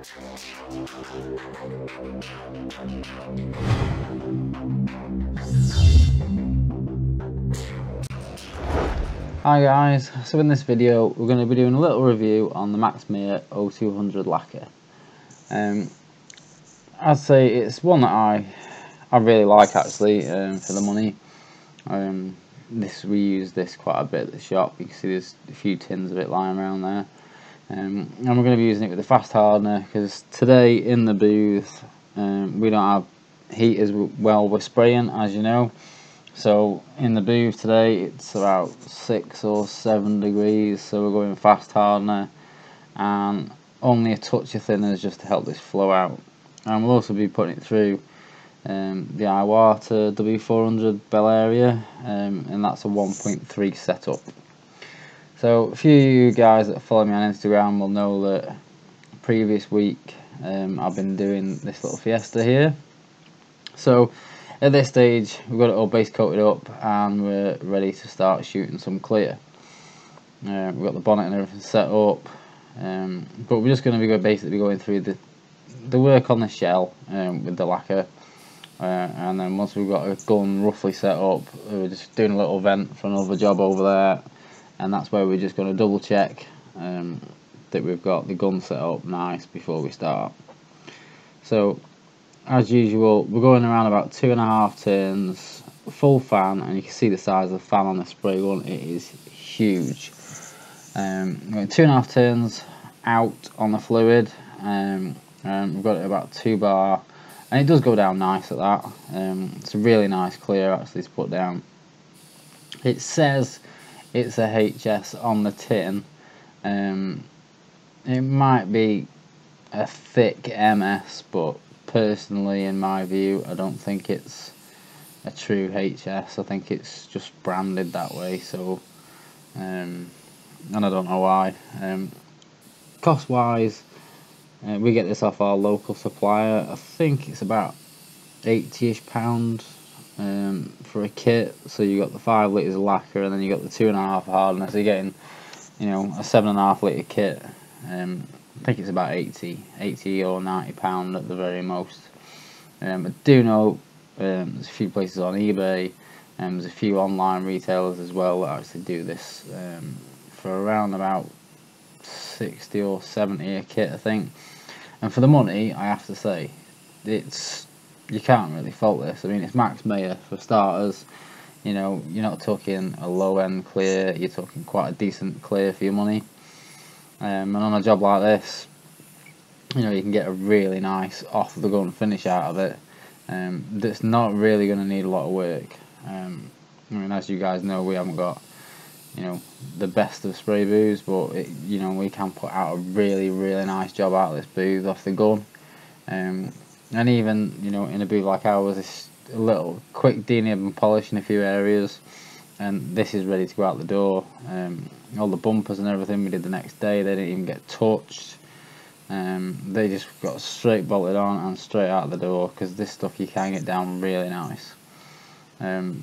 Hi guys, so in this video we're going to be doing a little review on the Meyer W400 lacquer. I'd say it's one that I really like actually, for the money. We use this quite a bit at the shop. You can see there's a few tins of it lying around there. And we're going to be using it with the fast hardener because today in the booth we don't have heat as well we're spraying, as you know. So in the booth today it's about 6 or 7 degrees, so we're going fast hardener and only a touch of thinners just to help this flow out. And we'll also be putting it through the IWATA W400 bellaria, and that's a 1.3 setup. So a few of you guys that follow me on Instagram will know that previous week I've been doing this little Fiesta here. So at this stage we've got it all base coated up and we're ready to start shooting some clear. We've got the bonnet and everything set up, but we're just going to be basically going through the work on the shell with the lacquer, and then once we've got a gun roughly set up, we're just doing a little vent for another job over there, and that's where we're just going to double check that we've got the gun set up nice before we start. So as usual, we're going around about 2.5 turns, full fan, and you can see the size of the fan on the spray gun. It is huge. We're going 2.5 turns out on the fluid, and we've got it about 2 bar, and it does go down nice at that. It's a really nice clear actually to put down. It says it's a HS on the tin. It might be a thick MS, but personally, in my view, I don't think it's a true HS. I think it's just branded that way. So, and I don't know why. Cost wise, we get this off our local supplier. I think it's about £80ish for a kit. So you got the 5 litres of lacquer, and then you got the 2.5 hardener. So you're getting, you know, a 7.5 litre kit. I think it's about £80 or £90 at the very most. I do know there's a few places on eBay, and there's a few online retailers as well that actually do this for around about 60 or 70 a kit, I think. And for the money, I have to say, you can't really fault this. I mean, it's Meyer for starters. You know, you're not talking a low end clear, you're talking quite a decent clear for your money. And on a job like this, you know, you can get a really nice off the gun finish out of it. That's not really going to need a lot of work. I mean, as you guys know, we haven't got, you know, the best of spray booths, but you know, we can put out a really nice job out of this booth off the gun. And even, you know, in a booth like ours, it's a little quick denib and polish in a few areas, and this is ready to go out the door. All the bumpers and everything we did the next day, they didn't even get touched. They just got straight bolted on and straight out the door, because this stuff you can get down really nice. As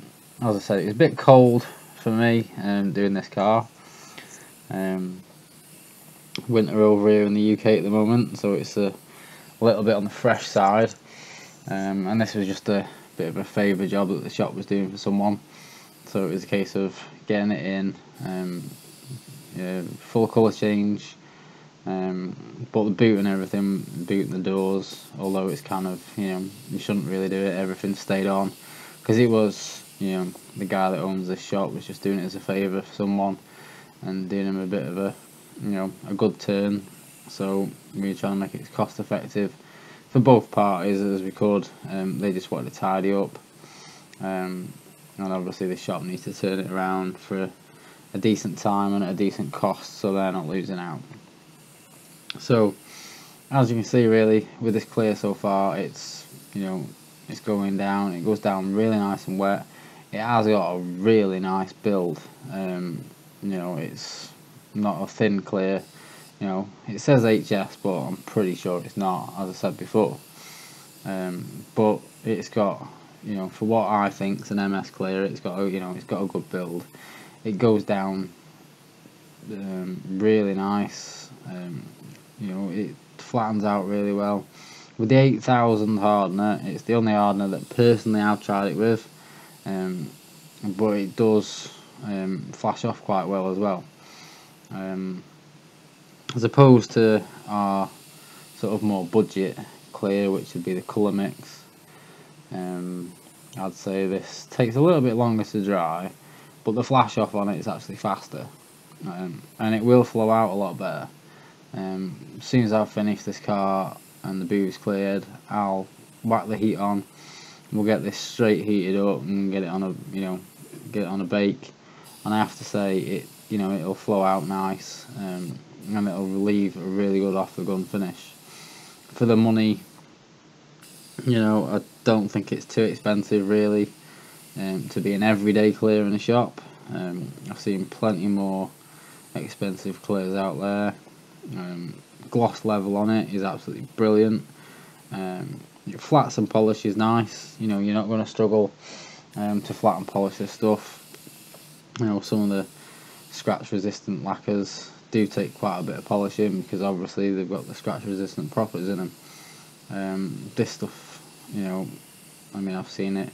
I said, it's a bit cold for me doing this car. Winter over here in the UK at the moment, so it's a little bit on the fresh side. And this was just a bit of a favour job that the shop was doing for someone. So it was a case of getting it in, full colour change, but the boot and everything, boot and the doors, although it's kind of, you know, you shouldn't really do it, everything stayed on, because it was, you know, the guy that owns this shop was just doing it as a favour for someone and doing him a bit of a, you know, a good turn. So we were trying to make it cost effective for both parties as we could. They just wanted to tidy up, and obviously the shop needs to turn it around for a decent time and at a decent cost, so they're not losing out. So as you can see, really, with this clear so far, it's, you know, it's going down. It goes down really nice and wet. It has got a really nice build. You know, it's not a thin clear. You know, it says HS, but I'm pretty sure it's not, as I said before. But it's got, you know, for what I think is an MS clear, it's got, you know, it's got a good build. It goes down really nice. You know, flattens out really well. With the 8000 hardener, it's the only hardener that personally I've tried it with, but it does flash off quite well as well. As opposed to our sort of more budget clear, which would be the colour mix, I'd say this takes a little bit longer to dry, but the flash off on it is actually faster, and it will flow out a lot better. As soon as I've finished this car and the booth's cleared, I'll whack the heat on. We'll get this straight heated up and get it on a get it on a bake, and I have to say it'll flow out nice, and it'll leave a really good off the gun finish. For the money, I don't think it's too expensive really to be an everyday clear in a shop. I've seen plenty more expensive clears out there. Gloss level on it is absolutely brilliant. Flats and polish is nice. You're not going to struggle to flat and polish this stuff. Some of the scratch resistant lacquers do take quite a bit of polishing because obviously they've got the scratch resistant properties in them. This stuff, I've seen it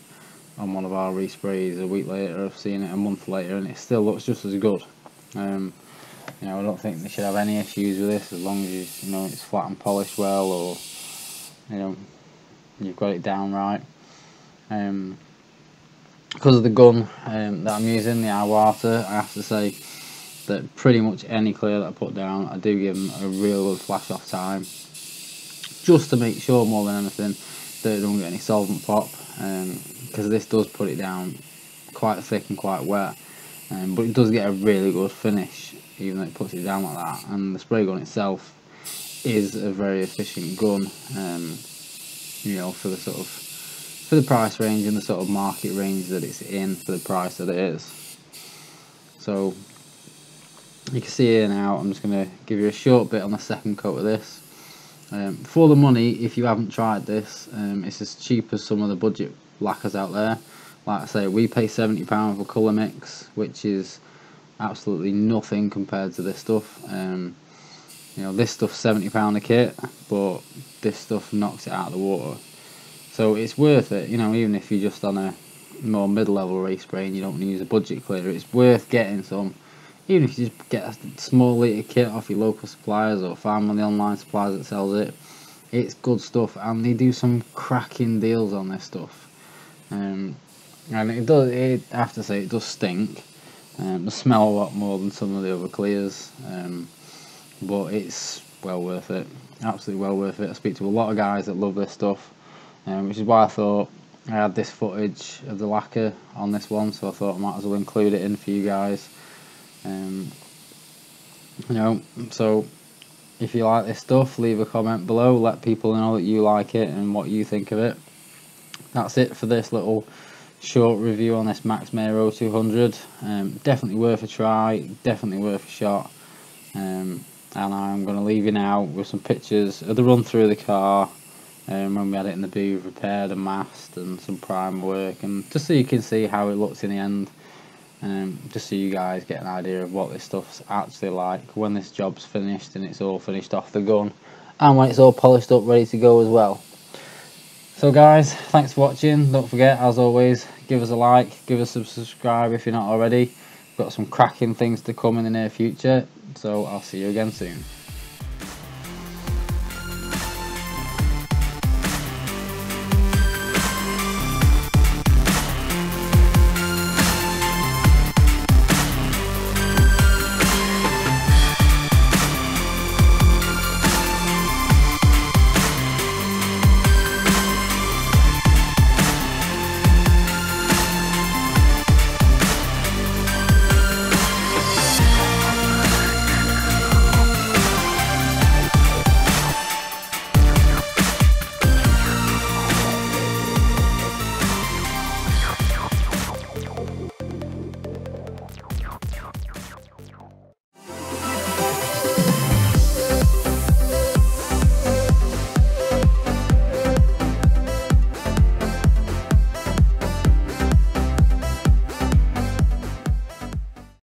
on one of our resprays a week later, I've seen it a month later, and it still looks just as good. I don't think they should have any issues with this as long as it's flat and polished well, or you've got it down right. Because of the gun that I'm using, the IWATA, I have to say that pretty much any clear that I put down, I do give them a real good flash off time, just to make sure more than anything that it don't get any solvent pop, because this does put it down quite thick and quite wet, but it does get a really good finish even though it puts it down like that. And the spray gun itself is a very efficient gun, for the price range and the sort of market range that it's in, for the price that it is. So you can see here now, I'm just going to give you a short bit on the second coat of this. For the money, if you haven't tried this, it's as cheap as some of the budget lacquers out there. Like I say, we pay £70 for colour mix, which is absolutely nothing compared to this stuff. This stuff's £70 a kit, but this stuff knocks it out of the water. So it's worth it, even if you're just on a more mid-level race spray and you don't want to use a budget cleaner, it's worth getting some. Even if you just get a small litre kit off your local suppliers or find one of the online suppliers that sells it, it's good stuff, and they do some cracking deals on this stuff. And it does, I have to say, it does stink. They smell a lot more than some of the other clears, but it's well worth it, absolutely well worth it. I speak to a lot of guys that love this stuff, which is why I thought I had this footage of the lacquer on this one, so I thought I might as well include it in for you guys. So if you like this stuff, leave a comment below, let people know that you like it and what you think of it. That's it for this little short review on this Meyer W400. Definitely worth a try, definitely worth a shot, and I'm going to leave you now with some pictures of the run through the car, when we had it in the booth, repaired and masked, and some prime work, and just so you can see how it looks in the end, just so you guys get an idea of what this stuff's actually like when this job's finished and it's all finished off the gun, and when it's all polished up ready to go as well. So guys, thanks for watching. Don't forget, as always, give us a like, give us a subscribe if you're not already. We've got some cracking things to come in the near future, so I'll see you again soon.